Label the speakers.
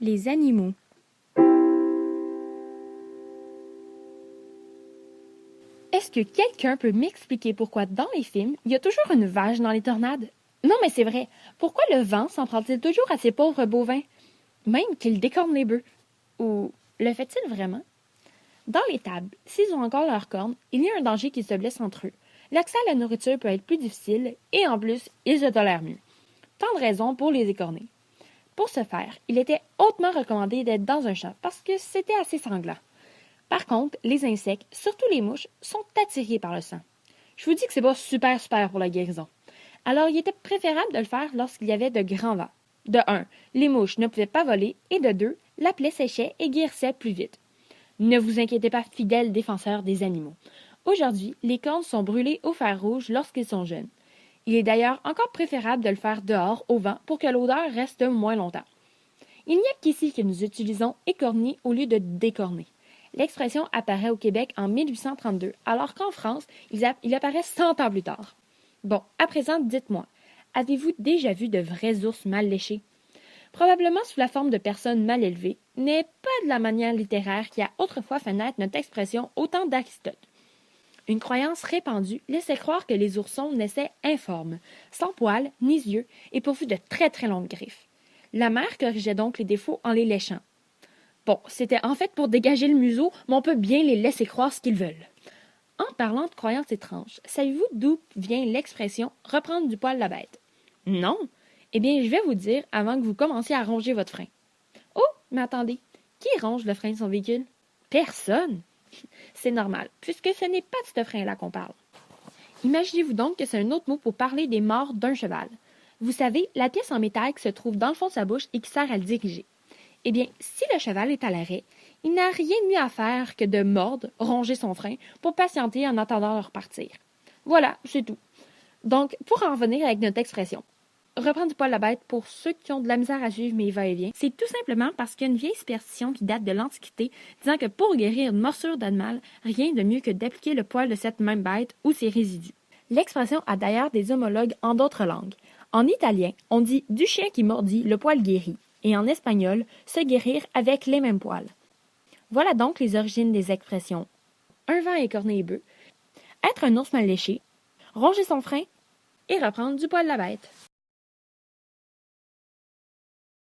Speaker 1: Les animaux. Est-ce que quelqu'un peut m'expliquer pourquoi dans les films, il y a toujours une vache dans les tornades? Non, mais c'est vrai. Pourquoi le vent s'en prend-il toujours à ces pauvres bovins? Même qu'il décorne les bœufs. Ou le fait-il vraiment? Dans l'étable, s'ils ont encore leurs cornes, il y a un danger qu'ils se blessent entre eux. L'accès à la nourriture peut être plus difficile et en plus, ils se tolèrent mieux. Tant de raisons pour les écorner. Pour ce faire, il était hautement recommandé d'être dans un champ parce que c'était assez sanglant. Par contre, les insectes, surtout les mouches, sont attirés par le sang. Je vous dis que c'est pas super pour la guérison. Alors, il était préférable de le faire lorsqu'il y avait de grands vents. De 1, les mouches ne pouvaient pas voler et de 2, la plaie séchait et guérissait plus vite. Ne vous inquiétez pas, fidèles défenseurs des animaux. Aujourd'hui, les cornes sont brûlées au fer rouge lorsqu'ils sont jeunes. Il est d'ailleurs encore préférable de le faire dehors, au vent, pour que l'odeur reste moins longtemps. Il n'y a qu'ici que nous utilisons écorner au lieu de décorner. L'expression apparaît au Québec en 1832, alors qu'en France, il apparaît 100 ans plus tard. Bon, à présent, dites-moi, avez-vous déjà vu de vrais ours mal léchés? Probablement sous la forme de personnes mal élevées, mais pas de la manière littéraire qui a autrefois fait naître notre expression au temps d'Aristote. Une croyance répandue laissait croire que les oursons naissaient informes, sans poils ni yeux et pourvus de très longues griffes. La mère corrigeait donc les défauts en les léchant. Bon, c'était en fait pour dégager le museau, mais on peut bien les laisser croire ce qu'ils veulent. En parlant de croyances étranges, savez-vous d'où vient l'expression « reprendre du poil la bête » ? Non? Eh bien, je vais vous dire avant que vous commenciez à ronger votre frein. Oh, mais attendez, qui ronge le frein de son véhicule? Personne! C'est normal, puisque ce n'est pas de ce frein-là qu'on parle. Imaginez-vous donc que c'est un autre mot pour parler des morts d'un cheval. Vous savez, la pièce en métal qui se trouve dans le fond de sa bouche et qui sert à le diriger. Eh bien, si le cheval est à l'arrêt, il n'a rien de mieux à faire que de mordre, ronger son frein, pour patienter en attendant de repartir. Voilà, c'est tout. Donc, pour en revenir avec notre expression, reprendre du poil à la bête pour ceux qui ont de la misère à suivre mes va-et-vient, c'est tout simplement parce qu'il y a une vieille superstition qui date de l'Antiquité disant que pour guérir une morsure d'animal, rien de mieux que d'appliquer le poil de cette même bête ou ses résidus. L'expression a d'ailleurs des homologues en d'autres langues. En italien, on dit « du chien qui mordit, le poil guérit » et en espagnol, « se guérir avec les mêmes poils ». Voilà donc les origines des expressions « un vent écorné et bœuf »,« être un ours mal léché »,« ronger son frein » et « reprendre du poil de la bête ».